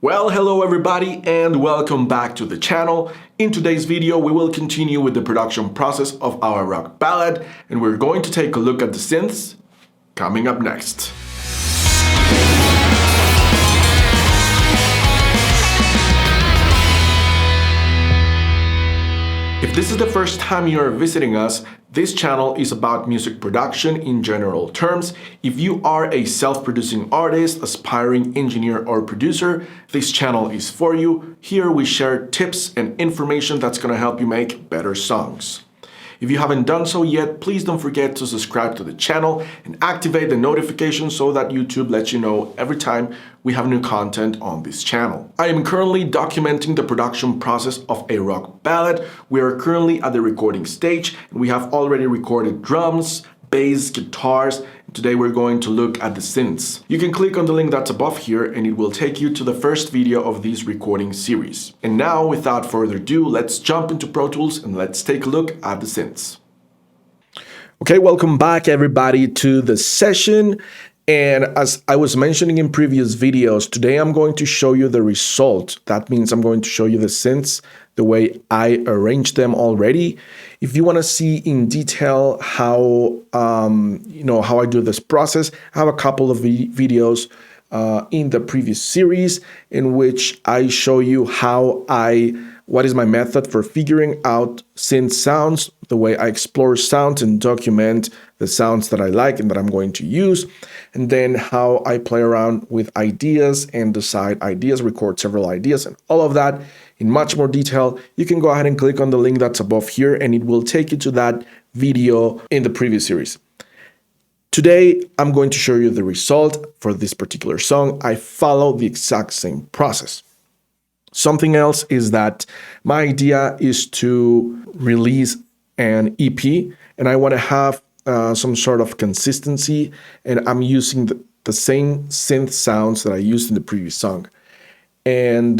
Well, hello everybody and welcome back to the channel. In today's video, we will continue with the production process of our rock ballad, and we're going to take a look at the synths coming up next. If this is the first time you are visiting us, this channel is about music production in general terms. If you are a self-producing artist, aspiring engineer or producer, this channel is for you. Here we share tips and information that's gonna help you make better songs. If you haven't done so yet, please don't forget to subscribe to the channel and activate the notifications so that YouTube lets you know every time we have new content on this channel. I am currently documenting the production process of a rock ballad. We are currently at the recording stage and we have already recorded drums, bass, guitars. Today we're going to look at the synths. You can click on the link that's above here and it will take you to the first video of this recording series. And now, without further ado, let's jump into Pro Tools and let's take a look at the synths. Okay, welcome back everybody to the session. And as I was mentioning in previous videos, today I'm going to show you the result. That means I'm going to show you the synths the way I arranged them already. If you want to see in detail how how I do this process, I have a couple of videos in the previous series in which I show you what is my method for figuring out synth sounds, the way I explore sounds and document the sounds that I like and that I'm going to use, and then how I play around with ideas and decide ideas, record several ideas, and all of that in much more detail. You can go ahead and click on the link that's above here and it will take you to that video in the previous series. Today, I'm going to show you the result for this particular song. I follow the exact same process. Something else is that my idea is to release an EP and I want to have some sort of consistency, and I'm using the same synth sounds that I used in the previous song and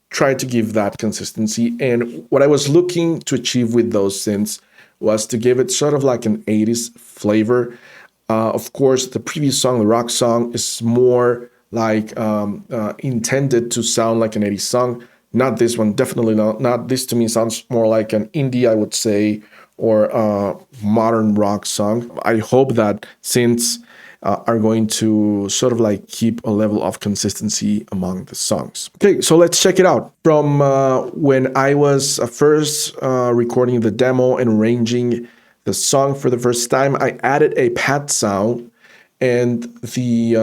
try to give that consistency. And what I was looking to achieve with those synths was to give it sort of like an 80s flavor. Of course, the previous song, the rock song, is more like intended to sound like an 80s song. Not this one, definitely not. This to me sounds more like an indie, I would say, or a modern rock song. I hope that synths are going to sort of like keep a level of consistency among the songs. Okay, so let's check it out. From when I was first recording the demo and arranging the song for the first time, I added a pad sound, and the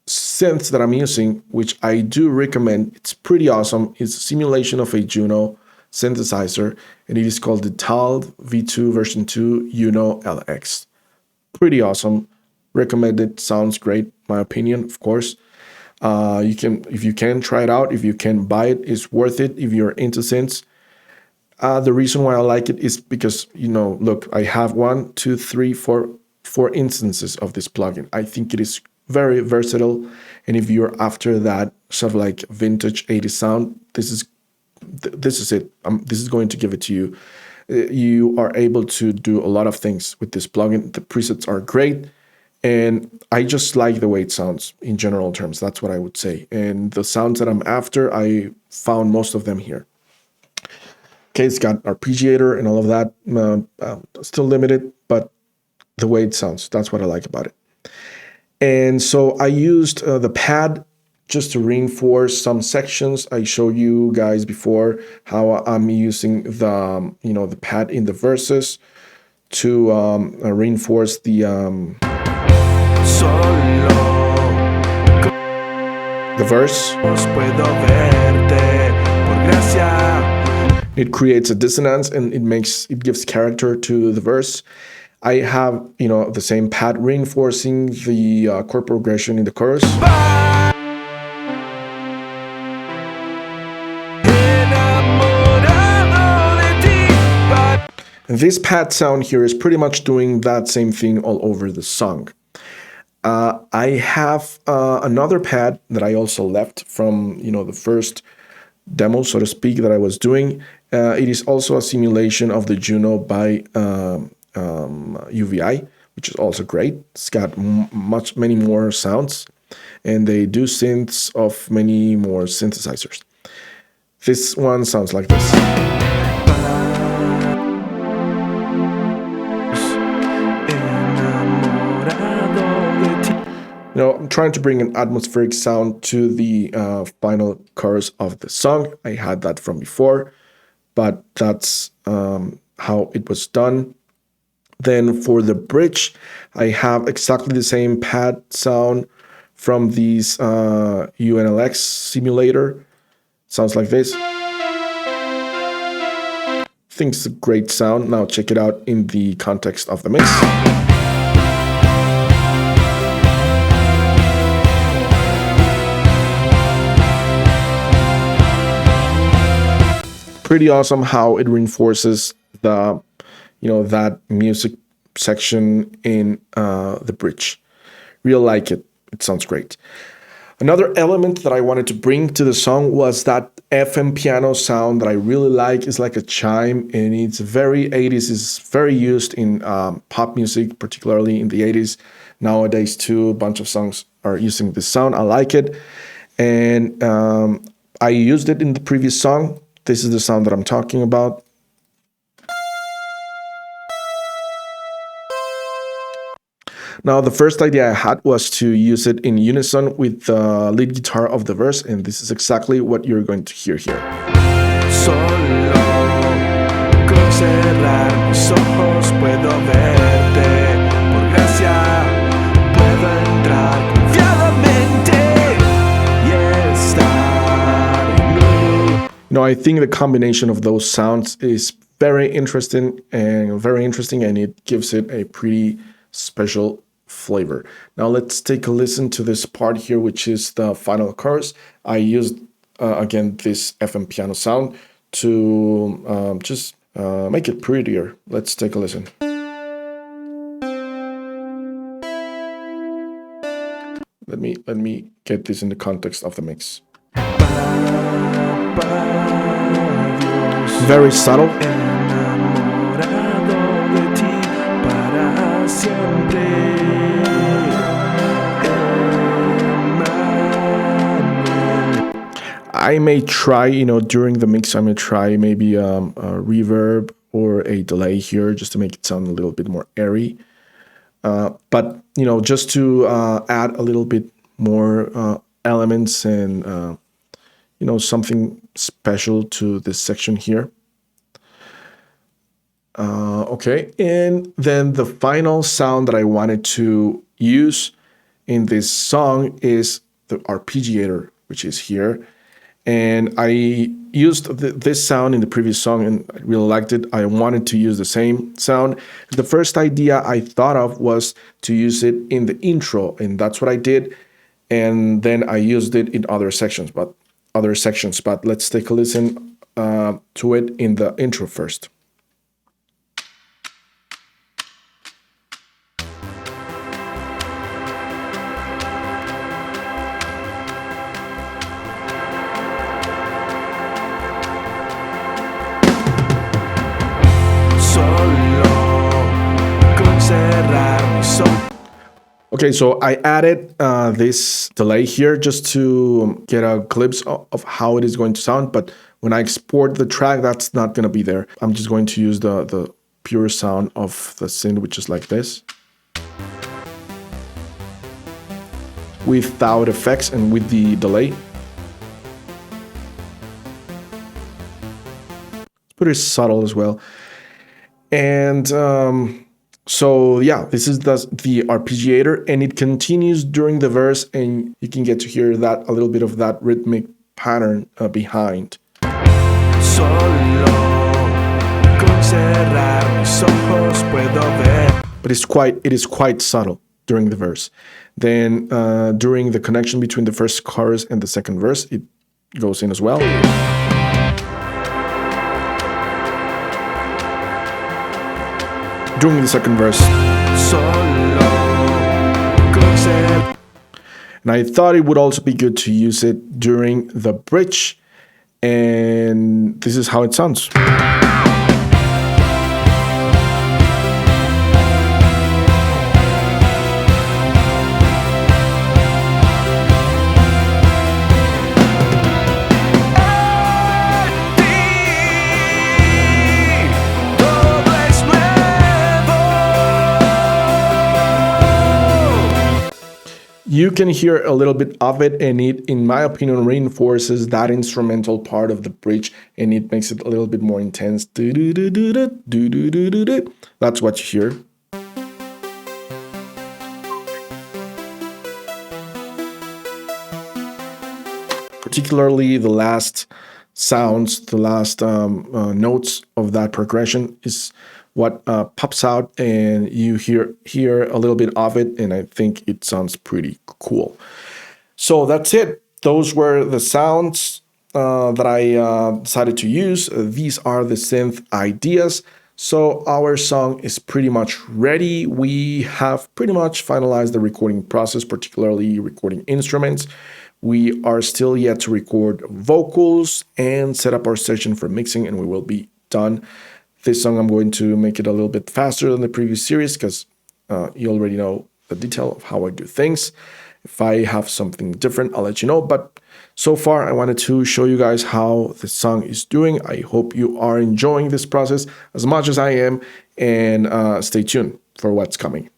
synths that I'm using, which I do recommend, it's pretty awesome. It's a simulation of a Juno synthesizer, and it is called the Tal V2 version 2 U-NO-LX. Pretty awesome. Recommended. Sounds great, my opinion, of course. If you can try it out, if you can buy it, it's worth it if you're into synths. The reason why I like it is because, look, I have 1, 2, 3, 4 instances of this plugin. I think it is very versatile, and if you're after that sort of like vintage 80s sound, this is it. This is going to give it to you. You are able to do a lot of things with this plugin. The presets are great, and I just like the way it sounds in general terms. That's what I would say. And the sounds that I'm after, I found most of them here. Okay, it's got arpeggiator and all of that. Still limited, but the way it sounds, that's what I like about it. And so I used the pad just to reinforce some sections. I showed you guys before how I'm using the pad in the verses to reinforce the verse. It creates a dissonance and it gives character to the verse. I have, the same pad reinforcing the chord progression in the chorus. And this pad sound here is pretty much doing that same thing all over the song. I have another pad that I also left from, the first demo, so to speak, that I was doing. It is also a simulation of the Juno by UVI, which is also great. It's got many more sounds. and they do synths of many more synthesizers. This one sounds like this. You know, I'm trying to bring an atmospheric sound to the final chorus of the song. I had that from before, but that's how it was done. Then for the bridge, I have exactly the same pad sound from this U-NO-LX simulator. Sounds like this. I think it's a great sound. Now check it out in the context of the mix. Pretty awesome how it reinforces the, that music section in the bridge. Really like it. It sounds great. Another element that I wanted to bring to the song was that FM piano sound that I really like. It's like a chime, and it's very 80s. It's very used in pop music, particularly in the 80s. Nowadays too, a bunch of songs are using this sound. I like it. And I used it in the previous song. This is the sound that I'm talking about. Now, the first idea I had was to use it in unison with the lead guitar of the verse, and this is exactly what you're going to hear here. Solo con cerrar mis ojos puedo verte, por gracia puedo entrar confiadamente y estar en luz. I think the combination of those sounds is very interesting, and it gives it a pretty special flavor. Now let's take a listen to this part here, which is the final chorus. I used again this FM piano sound to just make it prettier. Let's take a listen. Let me get this in the context of the mix. Very subtle. I may try, during the mix, I may try maybe a reverb or a delay here just to make it sound a little bit more airy. But, just to add a little bit more elements and, something special to this section here. Okay, and then the final sound that I wanted to use in this song is the arpeggiator, which is here. And I used this sound in the previous song, and I really liked it. I wanted to use the same sound. The first idea I thought of was to use it in the intro, and that's what I did. And then I used it in other sections. But let's take a listen to it in the intro first. Okay, so I added this delay here just to get a glimpse of how it is going to sound, but when I export the track, that's not going to be there. I'm just going to use the pure sound of the synth, which is like this. Without effects and with the delay. It's pretty subtle as well. And so yeah, this is the arpeggiator, and it continues during the verse, and you can get to hear that a little bit of that rhythmic pattern behind. But it is quite subtle during the verse. Then during the connection between the first chorus and the second verse, it goes in as well. During the second verse. And I thought it would also be good to use it during the bridge, and this is how it sounds. You can hear a little bit of it, and it, in my opinion, reinforces that instrumental part of the bridge, and it makes it a little bit more intense. That's what you hear. Particularly the last sounds, the last notes of that progression is what pops out, and you hear a little bit of it, and I think it sounds pretty cool. So that's it. Those were the sounds that I decided to use. These are the synth ideas. So our song is pretty much ready. We have pretty much finalized the recording process, particularly recording instruments. We are still yet to record vocals and set up our session for mixing, and we will be done. This song, I'm going to make it a little bit faster than the previous series because you already know the detail of how I do things. If I have something different, I'll let you know. But so far, I wanted to show you guys how the song is doing. I hope you are enjoying this process as much as I am, and stay tuned for what's coming.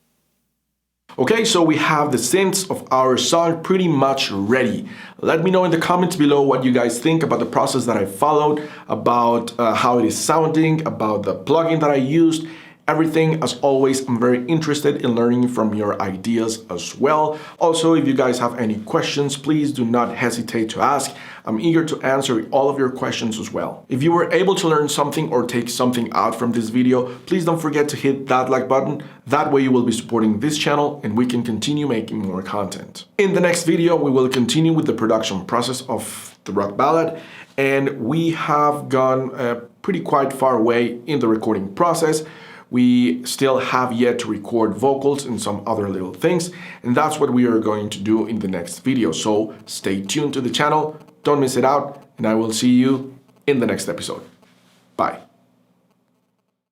Okay, so we have the synths of our song pretty much ready. Let me know in the comments below what you guys think about the process that I followed, about how it is sounding, about the plugin that I used. Everything, as always, I'm very interested in learning from your ideas as well. Also, if you guys have any questions, please do not hesitate to ask. I'm eager to answer all of your questions as well. If you were able to learn something or take something out from this video, please don't forget to hit that like button. That way you will be supporting this channel and we can continue making more content. In the next video, we will continue with the production process of the rock ballad, and we have gone pretty quite far away in the recording process. We still have yet to record vocals and some other little things, and that's what we are going to do in the next video. So stay tuned to the channel, don't miss it out, and I will see you in the next episode. Bye.